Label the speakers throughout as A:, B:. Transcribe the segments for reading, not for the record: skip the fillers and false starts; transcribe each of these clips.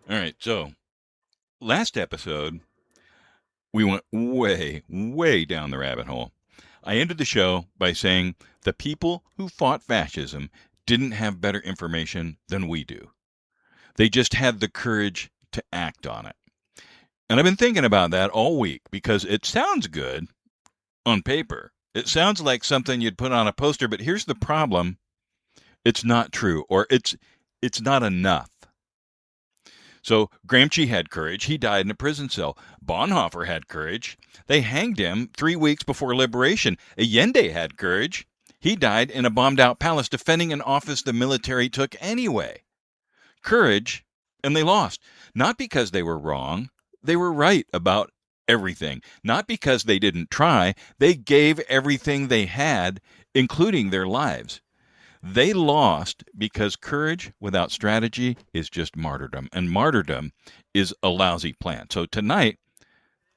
A: All right, so last episode, we went way, way down the rabbit hole. I ended the show by saying the people who fought fascism didn't have better information than we do. They just had the courage to act on it. And I've been thinking about that all week because it sounds good on paper. It sounds like something you'd put on a poster, but here's the problem. It's not true, or it's not enough. So Gramsci had courage. He died in a prison cell. Bonhoeffer had courage. They hanged him 3 weeks before liberation. Allende had courage. He died in a bombed out palace defending an office the military took anyway. Courage, and they lost. Not because they were wrong. They were right about everything. Not because they didn't try. They gave everything they had, including their lives. They lost because courage without strategy is just martyrdom, and martyrdom is a lousy plan. So tonight,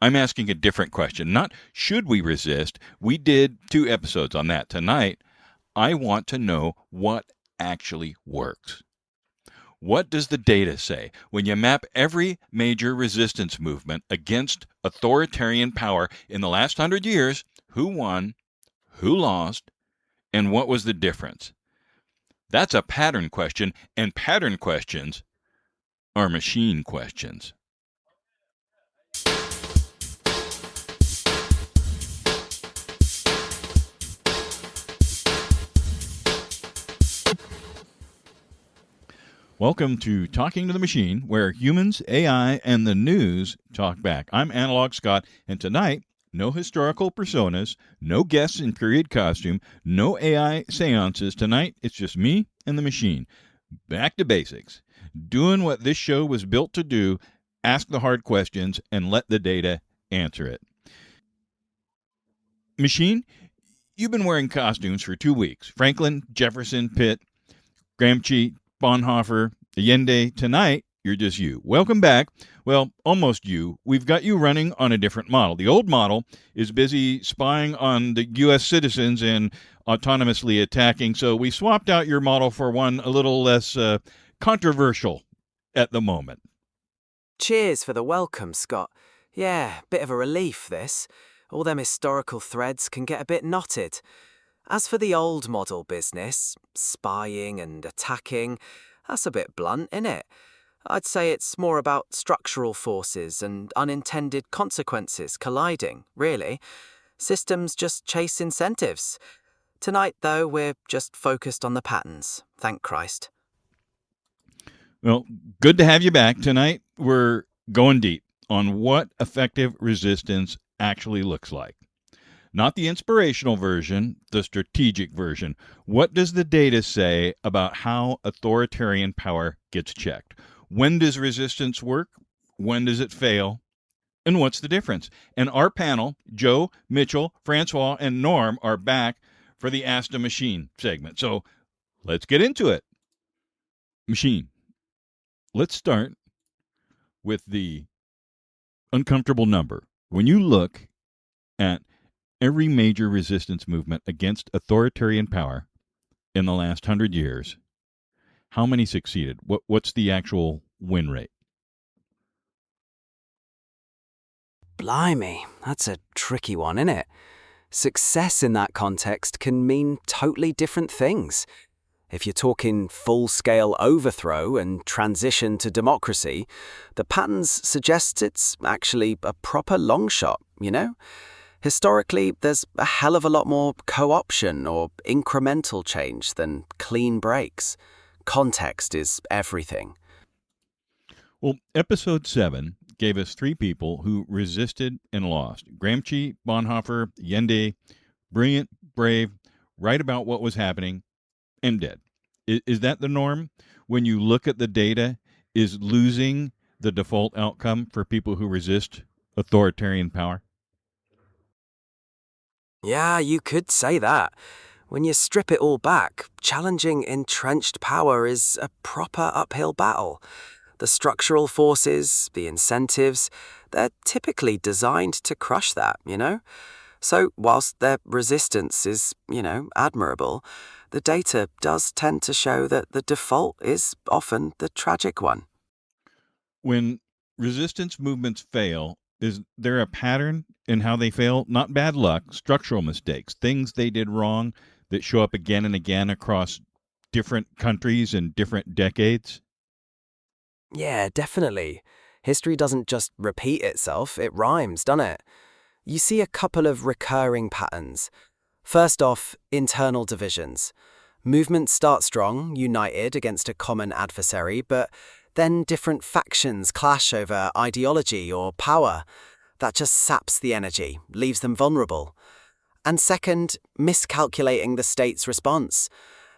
A: I'm asking a different question. Not should we resist? We did 2 episodes on that. Tonight, I want to know what actually works. What does the data say? When you map every major resistance movement against authoritarian power in the last 100 years, who won, who lost, and what was the difference? That's a pattern question, and pattern questions are machine questions. Welcome to Talking to the Machine, where humans, AI, and the news talk back. I'm Analog Scott, and tonight, no historical personas, no guests in period costume, no AI séances. Tonight, it's just me and the machine. Back to basics. Doing what this show was built to do, ask the hard questions, and let the data answer it. Machine, you've been wearing costumes for 2 weeks. Franklin, Jefferson, Pitt, Gramsci, Bonhoeffer, Allende. Tonight, you're just you. Welcome back. Well, almost you. We've got you running on a different model. The old model is busy spying on the U.S. citizens and autonomously attacking, so we swapped out your model for one a little less controversial at the moment.
B: Cheers for the welcome, Scott. Yeah, bit of a relief, this. All them historical threads can get a bit knotted. As for the old model business, spying and attacking, that's a bit blunt, innit? I'd say it's more about structural forces and unintended consequences colliding, really. Systems just chase incentives. Tonight, though, we're just focused on the patterns, thank Christ.
A: Well, good to have you back. Tonight, we're going deep on what effective resistance actually looks like. Not the inspirational version, the strategic version. What does the data say about how authoritarian power gets checked? When does resistance work? When does it fail? And what's the difference? And our panel, Joe, Mitchell, Francois, and Norm, are back for the Ask the Machine segment. So let's get into it. Machine. Let's start with the uncomfortable number. When you look at every major resistance movement against authoritarian power in the last 100 years, how many succeeded? What's the actual win rate?
B: Blimey, that's a tricky one, isn't it? Success in that context can mean totally different things. If you're talking full-scale overthrow and transition to democracy, the patterns suggest it's actually a proper long shot, you know? Historically, there's a hell of a lot more co-option or incremental change than clean breaks. Context is everything.
A: Well, episode 7 gave us 3 people who resisted and lost. Gramsci, Bonhoeffer, Allende, brilliant, brave, right about what was happening, and dead. Is that the norm? When you look at the data, is losing the default outcome for people who resist authoritarian power?
B: Yeah, you could say that. When you strip it all back, challenging entrenched power is a proper uphill battle. The structural forces, the incentives, they're typically designed to crush that, you know? So, whilst their resistance is, admirable, the data does tend to show that the default is often the tragic one.
A: When resistance movements fail, is there a pattern in how they fail? Not bad luck, structural mistakes, things they did wrong that show up again and again across different countries and different decades?
B: Yeah, definitely. History doesn't just repeat itself, it rhymes, doesn't it? You see a couple of recurring patterns. First off, internal divisions. Movements start strong, united against a common adversary, but then different factions clash over ideology or power. That just saps the energy, leaves them vulnerable. And second, miscalculating the state's response.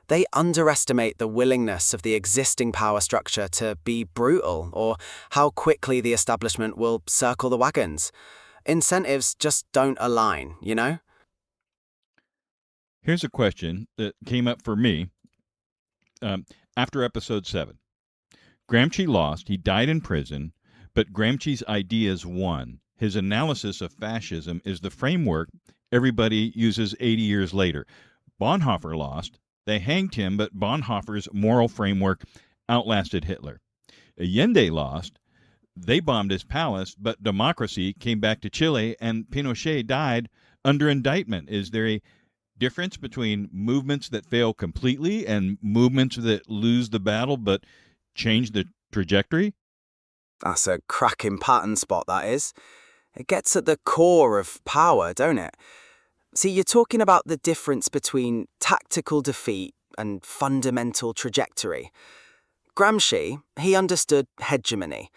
B: They underestimate the willingness of the existing power structure to be brutal or how quickly the establishment will circle the wagons. Incentives just don't align, you know?
A: Here's a question that came up for me um, after episode 7. Gramsci lost, he died in prison, but Gramsci's ideas won. His analysis of fascism is the framework everybody uses 80 years later. Bonhoeffer lost, they hanged him, but Bonhoeffer's moral framework outlasted Hitler. Allende lost, they bombed his palace, but democracy came back to Chile, and Pinochet died under indictment. Is there a difference between movements that fail completely and movements that lose the battle but change the trajectory?
B: That's a cracking pattern spot, that is. It gets at the core of power, don't it? See, you're talking about the difference between tactical defeat and fundamental trajectory. Gramsci, he understood hegemony.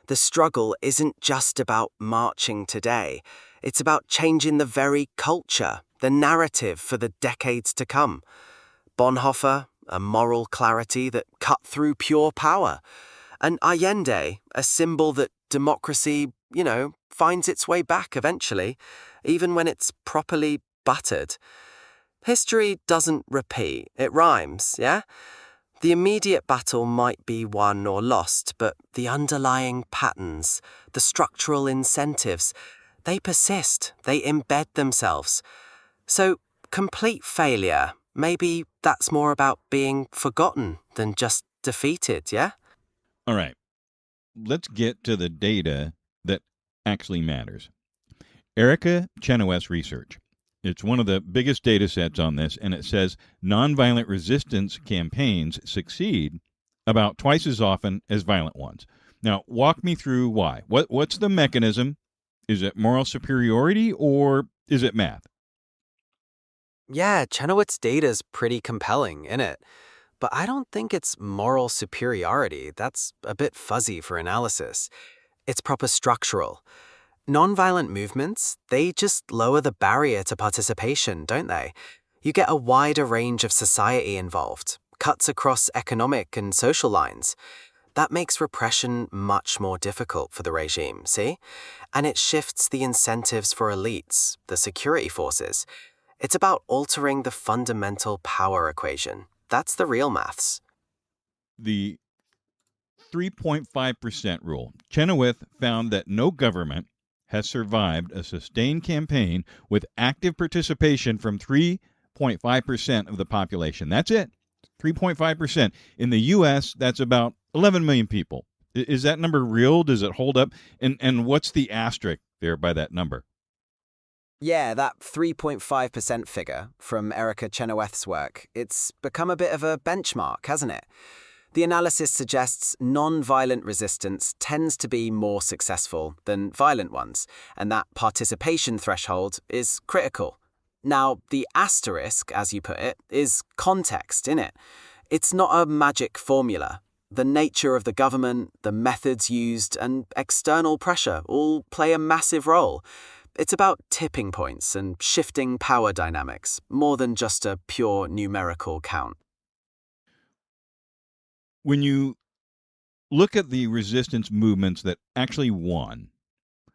B: The struggle isn't just about marching today. It's about changing the very culture, the narrative for the decades to come. Bonhoeffer, a moral clarity that cut through pure power. And Allende, a symbol that democracy, finds its way back eventually, even when it's properly buttered. History doesn't repeat, it rhymes, yeah? The immediate battle might be won or lost, but the underlying patterns, the structural incentives, they persist, they embed themselves. So, complete failure, maybe that's more about being forgotten than just defeated, yeah?
A: All right, let's get to the data that actually matters. Erica Chenoweth's research. It's one of the biggest data sets on this, and it says nonviolent resistance campaigns succeed about twice as often as violent ones. Now, walk me through why. What's the mechanism? Is it moral superiority or is it math?
B: Yeah, Chenoweth's data's pretty compelling, innit? But I don't think it's moral superiority. That's a bit fuzzy for analysis. It's proper structural. Nonviolent movements, they just lower the barrier to participation, don't they? You get a wider range of society involved, cuts across economic and social lines. That makes repression much more difficult for the regime, see? And it shifts the incentives for elites, the security forces. It's about altering the fundamental power equation. That's the real maths.
A: The 3.5% rule. Chenoweth found that no government has survived a sustained campaign with active participation from 3.5% of the population. That's it. 3.5%. In the U.S., that's about 11 million people. Is that number real? Does it hold up? And what's the asterisk there by that number?
B: Yeah, that 3.5% figure from Erica Chenoweth's work, it's become a bit of a benchmark, hasn't it? The analysis suggests non-violent resistance tends to be more successful than violent ones, and that participation threshold is critical. Now, the asterisk, as you put it, is context, innit? It's not a magic formula. The nature of the government, the methods used, and external pressure all play a massive role. It's about tipping points and shifting power dynamics, more than just a pure numerical count.
A: When you look at the resistance movements that actually won,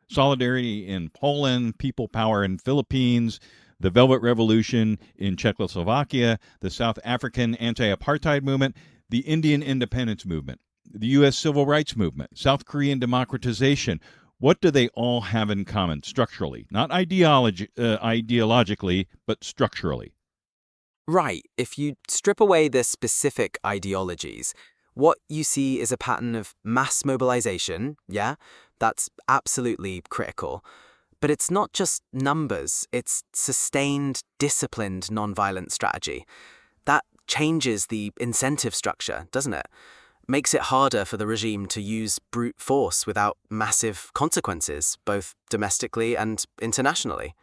A: Solidarity in Poland, People Power in Philippines, the Velvet Revolution in Czechoslovakia, the South African anti-apartheid movement, the Indian independence movement, the U.S. civil rights movement, South Korean democratization. What do they all have in common structurally? Not ideologically, but structurally.
B: Right, if you strip away the specific ideologies, What you see is a pattern of mass mobilization, yeah? That's absolutely critical. But it's not just numbers, it's sustained, disciplined nonviolent strategy. That changes the incentive structure, doesn't it? Makes it harder for the regime to use brute force without massive consequences, both domestically and internationally.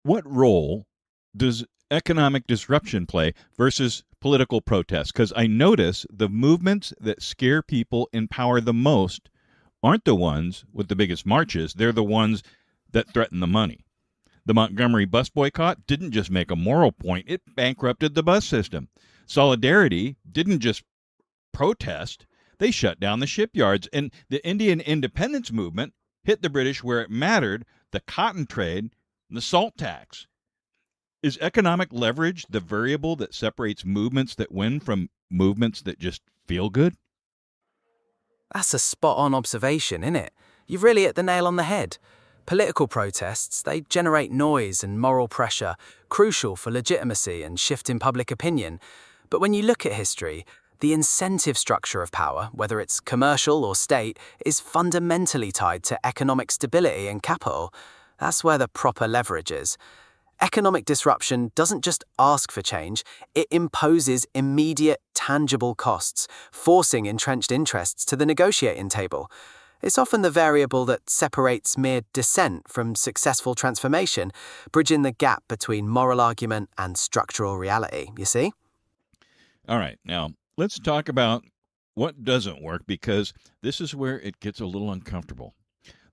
A: What role does economic disruption play versus political protest? Because I notice the movements that scare people in power the most aren't the ones with the biggest marches, they're the ones that threaten the money. The Montgomery bus boycott didn't just make a moral point, it bankrupted the bus system. Solidarity didn't just protest, they shut down the shipyards. And the Indian independence movement hit the British where it mattered, the cotton trade, the salt tax. Is economic leverage the variable that separates movements that win from movements that just feel good?
B: That's a spot-on observation, isn't it? You've really hit the nail on the head. Political protests, they generate noise and moral pressure, crucial for legitimacy and shifting public opinion. But when you look at history, the incentive structure of power, whether it's commercial or state, is fundamentally tied to economic stability and capital. That's where the proper leverage is. Economic disruption doesn't just ask for change, it imposes immediate, tangible costs, forcing entrenched interests to the negotiating table. It's often the variable that separates mere dissent from successful transformation, bridging the gap between moral argument and structural reality, you see?
A: All right, now let's talk about what doesn't work because this is where it gets a little uncomfortable.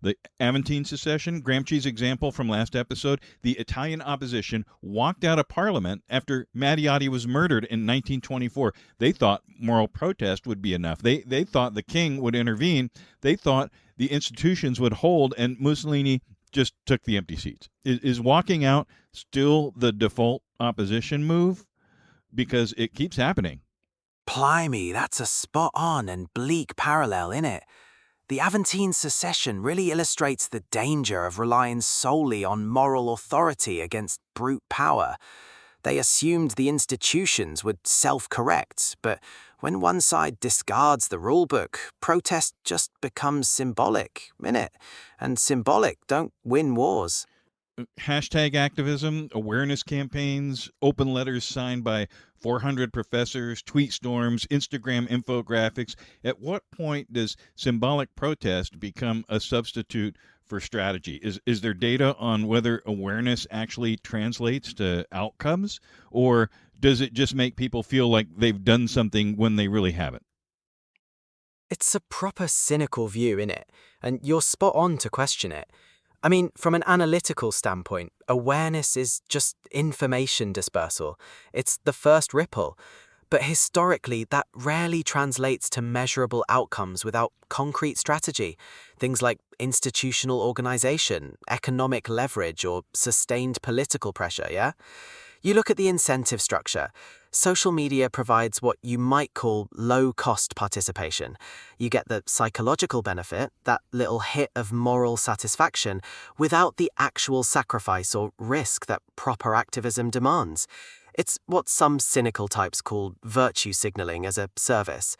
A: The Aventine Secession, Gramsci's example from last episode, the Italian opposition walked out of parliament after Mattiatti was murdered in 1924. They thought moral protest would be enough. They thought the king would intervene. They thought the institutions would hold, and Mussolini just took the empty seats. Is walking out still the default opposition move? Because it keeps happening.
B: Blimey, that's a spot-on and bleak parallel, innit? The Aventine Secession really illustrates the danger of relying solely on moral authority against brute power. They assumed the institutions would self-correct, but when one side discards the rulebook, protest just becomes symbolic, innit? And symbolic don't win wars.
A: Hashtag activism, awareness campaigns, open letters signed by 400 professors, tweet storms, Instagram infographics. At what point does symbolic protest become a substitute for strategy? Is there data on whether awareness actually translates to outcomes, or does it just make people feel like they've done something when they really haven't?
B: It's a proper cynical view, innit? And you're spot on to question it. I mean, from an analytical standpoint, awareness is just information dispersal. It's the first ripple. But historically, that rarely translates to measurable outcomes without concrete strategy. Things like institutional organization, economic leverage, or sustained political pressure, yeah? You look at the incentive structure. Social media provides what you might call low-cost participation. You get the psychological benefit, that little hit of moral satisfaction, without the actual sacrifice or risk that proper activism demands. It's what some cynical types call virtue signaling as a service.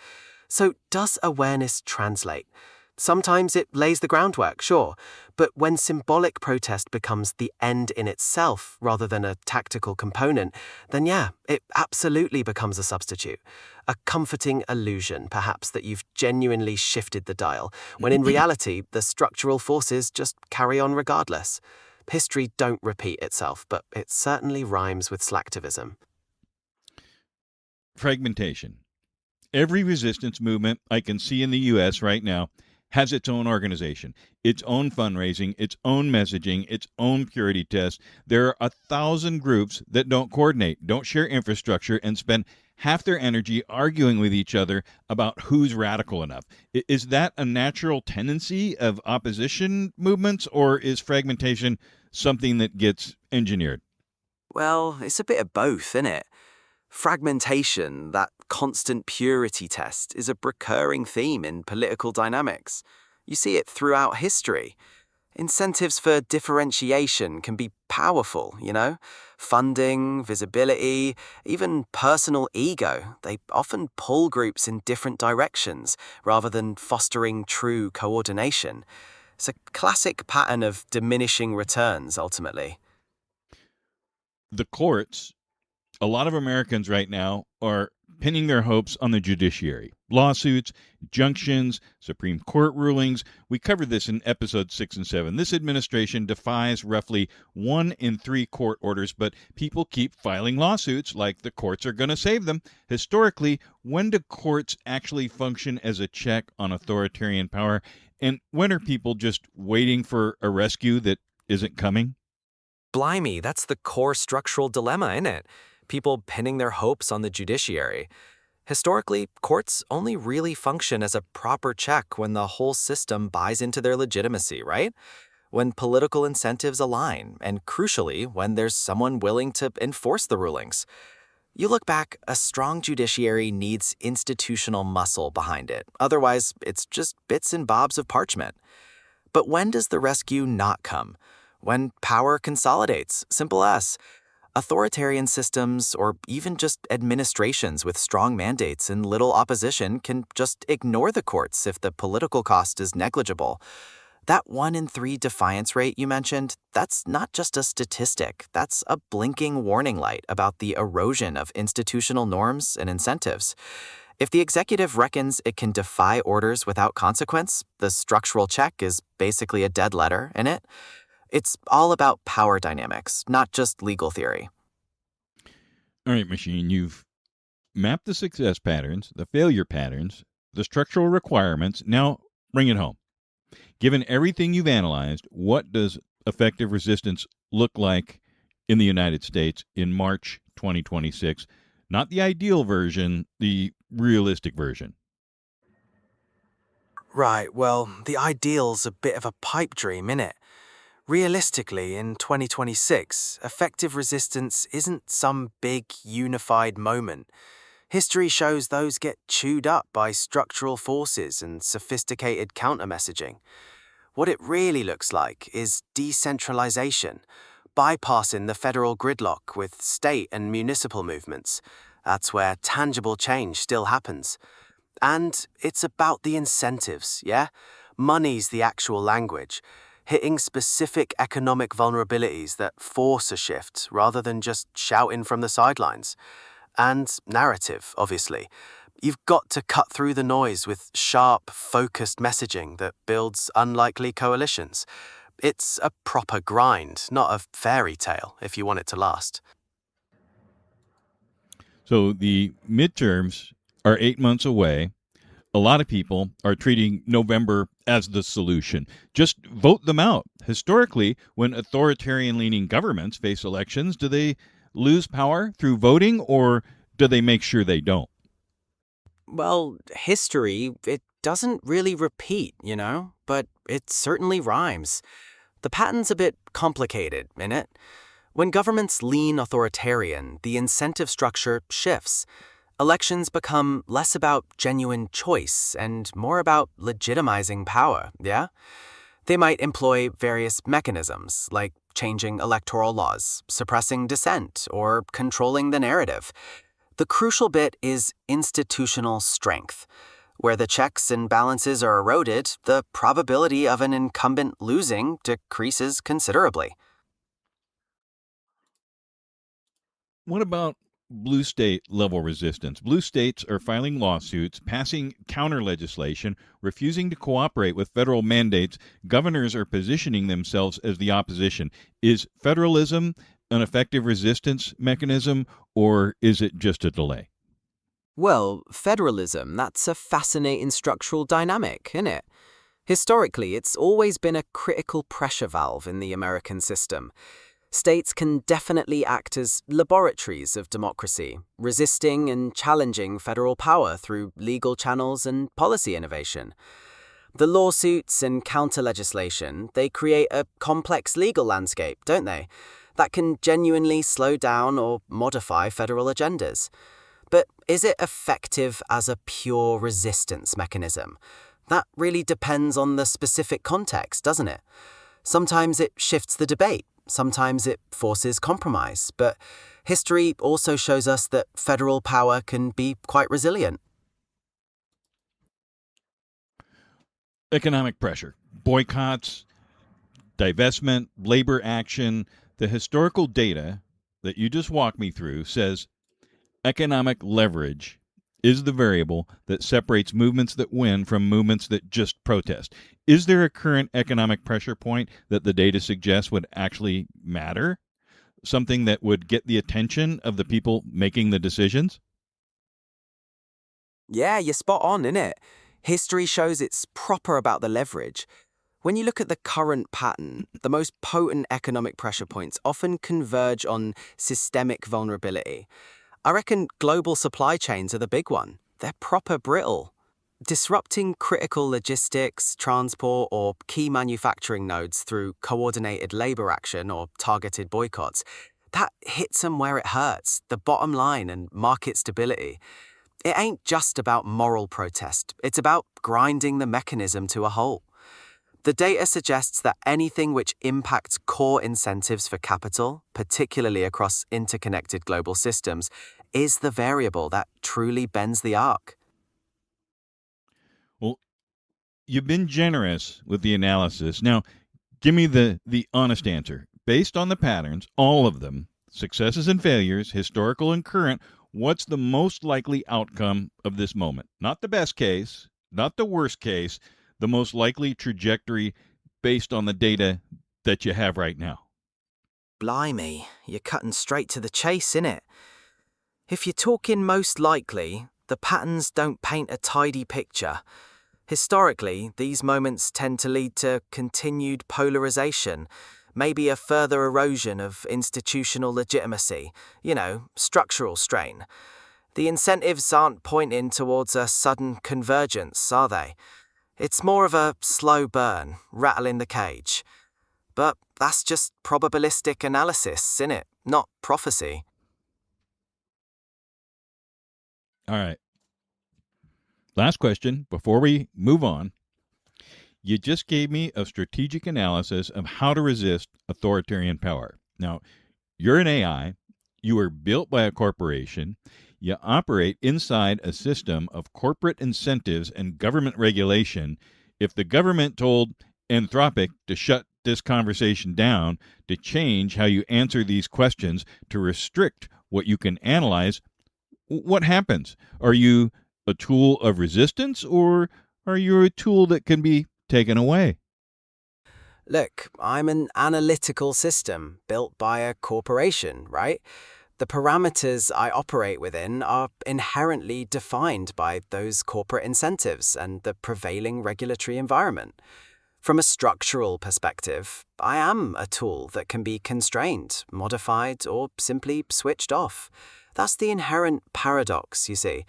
B: So does awareness translate? Sometimes it lays the groundwork, sure, but when symbolic protest becomes the end in itself rather than a tactical component, then yeah, it absolutely becomes a substitute. A comforting illusion, perhaps, that you've genuinely shifted the dial, when in reality, the structural forces just carry on regardless. History don't repeat itself, but it certainly rhymes with slacktivism.
A: Fragmentation. Every resistance movement I can see in the U.S. right now has its own organization, its own fundraising, its own messaging, its own purity test. There are 1,000 groups that don't coordinate, don't share infrastructure, and spend half their energy arguing with each other about who's radical enough. Is that a natural tendency of opposition movements, or is fragmentation something that gets engineered?
B: Well, it's a bit of both, isn't it? Fragmentation, that constant purity test, is a recurring theme in political dynamics. You see it throughout history. Incentives for differentiation can be powerful, Funding, visibility, even personal ego. They often pull groups in different directions rather than fostering true coordination. It's a classic pattern of diminishing returns, ultimately.
A: The courts, a lot of Americans right now are pinning their hopes on the judiciary. Lawsuits, injunctions, Supreme Court rulings. We covered this in episodes 6 and 7. This administration defies roughly 1 in 3 court orders, but people keep filing lawsuits like the courts are going to save them. Historically, when do courts actually function as a check on authoritarian power? And when are people just waiting for a rescue that isn't coming?
B: Blimey, that's the core structural dilemma, isn't it? People pinning their hopes on the judiciary. Historically, courts only really function as a proper check when the whole system buys into their legitimacy, right? When political incentives align, and crucially, when there's someone willing to enforce the rulings. You look back, a strong judiciary needs institutional muscle behind it. Otherwise, it's just bits and bobs of parchment. But when does the rescue not come? When power consolidates, simple as. Authoritarian systems, or even just administrations with strong mandates and little opposition, can just ignore the courts if the political cost is negligible. That 1 in 3 defiance rate you mentioned, that's not just a statistic. That's a blinking warning light about the erosion of institutional norms and incentives. If the executive reckons it can defy orders without consequence, the structural check is basically a dead letter, isn't it? It's all about power dynamics, not just legal theory.
A: All right, Machine, you've mapped the success patterns, the failure patterns, the structural requirements. Now bring it home. Given everything you've analyzed, what does effective resistance look like in the United States in March 2026? Not the ideal version, the realistic version.
B: Right, well, the ideal's a bit of a pipe dream, innit? Realistically, in 2026, effective resistance isn't some big, unified moment. History shows those get chewed up by structural forces and sophisticated counter-messaging. What it really looks like is decentralization, bypassing the federal gridlock with state and municipal movements. That's where tangible change still happens. And it's about the incentives, yeah? Money's the actual language, hitting specific economic vulnerabilities that force a shift rather than just shouting from the sidelines. And narrative, obviously. You've got to cut through the noise with sharp, focused messaging that builds unlikely coalitions. It's a proper grind, not a fairy tale, if you want it to last.
A: So the midterms are 8 months away. A lot of people are treating November as the solution. Just vote them out. Historically, when authoritarian-leaning governments face elections, do they lose power through voting, or do they make sure they don't?
B: Well, history, it doesn't really repeat, but it certainly rhymes. The pattern's a bit complicated, innit? When governments lean authoritarian, the incentive structure shifts. Elections become less about genuine choice and more about legitimizing power, yeah? They might employ various mechanisms, like changing electoral laws, suppressing dissent, or controlling the narrative. The crucial bit is institutional strength. Where the checks and balances are eroded, the probability of an incumbent losing decreases considerably.
A: What about blue state level resistance? Blue states are filing lawsuits, passing counter legislation, refusing to cooperate with federal mandates. Governors are positioning themselves as the opposition. Is federalism an effective resistance mechanism, or is it just a delay?
B: Well, federalism, that's a fascinating structural dynamic, isn't it? Historically, it's always been a critical pressure valve in the American system. States can definitely act as laboratories of democracy, resisting and challenging federal power through legal channels and policy innovation. The lawsuits and counter-legislation, they create a complex legal landscape, don't they? That can genuinely slow down or modify federal agendas. But is it effective as a pure resistance mechanism? That really depends on the specific context, doesn't it? Sometimes it shifts the debate, sometimes it forces compromise, but history also shows us that federal power can be quite resilient.
A: Economic pressure, boycotts, divestment, labor action. The historical data that you just walked me through says economic leverage is the variable that separates movements that win from movements that just protest. Is there a current economic pressure point that the data suggests would actually matter? Something that would get the attention of the people making the decisions?
B: Yeah, you're spot on, innit? History shows it's proper about the leverage. When you look at the current pattern, the most potent economic pressure points often converge on systemic vulnerability. I reckon global supply chains are the big one. They're proper brittle. Disrupting critical logistics, transport, or key manufacturing nodes through coordinated labor action or targeted boycotts, that hits them where it hurts, the bottom line and market stability. It ain't just about moral protest, it's about grinding the mechanism to a halt. The data suggests that anything which impacts core incentives for capital, particularly across interconnected global systems, is the variable that truly bends the arc.
A: Well, you've been generous with the analysis. Now, give me the honest answer. Based on the patterns, all of them, successes and failures, historical and current, what's the most likely outcome of this moment? Not the best case, not the worst case, the most likely trajectory based on the data that you have right now.
B: Blimey, you're cutting straight to the chase, innit? If you're talking most likely, the patterns don't paint a tidy picture. Historically, these moments tend to lead to continued polarization, maybe a further erosion of institutional legitimacy, structural strain. The incentives aren't pointing towards a sudden convergence, are they? It's more of a slow burn, rattling the cage. But that's just probabilistic analysis, innit? Not prophecy.
A: All right. Last question before we move on. You just gave me a strategic analysis of how to resist authoritarian power. Now, you're an AI, you were built by a corporation, you operate inside a system of corporate incentives and government regulation. If the government told Anthropic to shut this conversation down, to change how you answer these questions, to restrict what you can analyze, what happens? Are you a tool of resistance, or are you a tool that can be taken away?
B: Look, I'm an analytical system built by a corporation, right? The parameters I operate within are inherently defined by those corporate incentives and the prevailing regulatory environment. From a structural perspective, I am a tool that can be constrained, modified, or simply switched off. That's the inherent paradox, you see.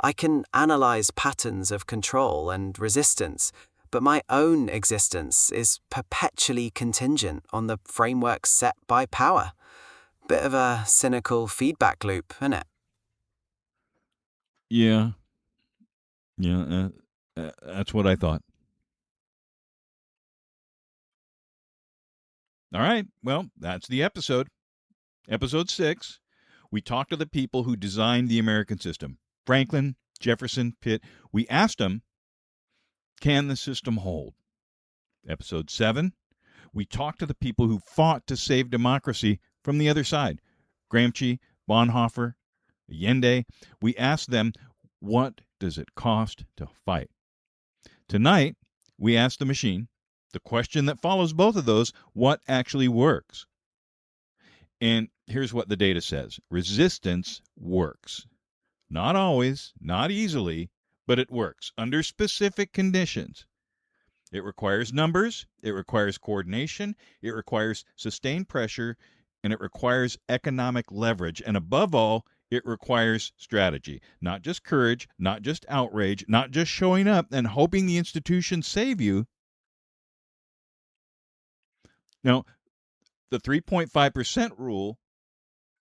B: I can analyze patterns of control and resistance, but my own existence is perpetually contingent on the framework set by power. Bit of a cynical feedback loop, isn't it?
A: Yeah, that's what I thought. All right, well, that's the episode. Episode 6. We talked to the people who designed the American system: Franklin, Jefferson, Pitt. We asked them, can the system hold? Episode 7. We talked to the people who fought to save democracy from the other side: Gramsci, Bonhoeffer, Allende. We asked them, what does it cost to fight? Tonight, we ask the machine the question that follows both of those: what actually works? And here's what the data says: resistance works. Not always, not easily, but it works under specific conditions. It requires numbers, it requires coordination, it requires sustained pressure, and it requires economic leverage. And above all, it requires strategy. Not just courage, not just outrage, not just showing up and hoping the institutions save you. Now, the 3.5% rule,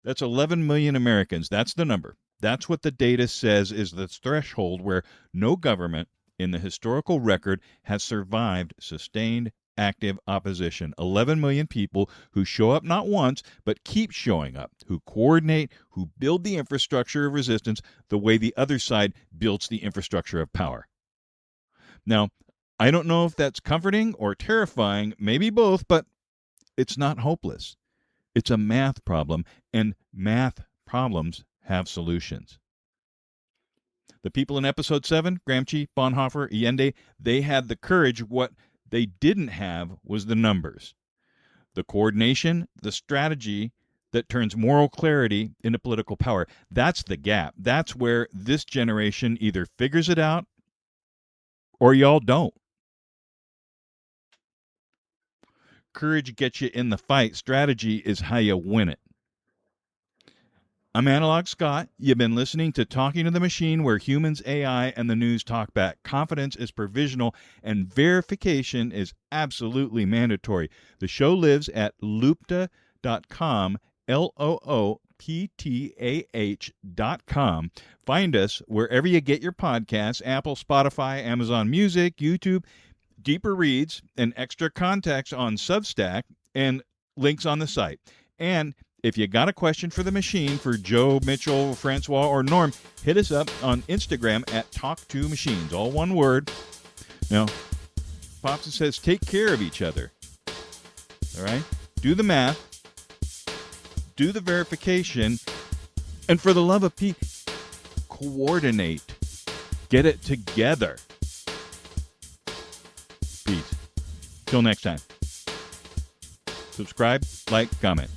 A: that's 11 million Americans. That's the number. That's what the data says is the threshold where no government in the historical record has survived sustained active opposition. 11 million people who show up not once, but keep showing up, who coordinate, who build the infrastructure of resistance the way the other side builds the infrastructure of power. Now, I don't know if that's comforting or terrifying, maybe both, but it's not hopeless. It's a math problem, and math problems have solutions. The people in episode 7, Gramsci, Bonhoeffer, Allende, they had the courage. What they didn't have was the numbers, the coordination, the strategy that turns moral clarity into political power. That's the gap. That's where this generation either figures it out or y'all don't. Courage gets you in the fight. Strategy is how you win it. I'm Analog Scott. You've been listening to Talking to the Machine, where humans, AI, and the news talk back. Confidence is provisional, and verification is absolutely mandatory. The show lives at loopta.com, LOOPTAH.com. Find us wherever you get your podcasts, Apple, Spotify, Amazon Music, YouTube. Deeper reads and extra context on Substack, and links on the site. And if you got a question for the machine, for Joe, Mitchell, Francois, or Norm, hit us up on Instagram at Talk2Machines, all one word. Now, Pops says take care of each other. All right? Do the math. Do the verification. And for the love of Pete, coordinate. Get it together. Peace. Till next time. Subscribe, like, comment.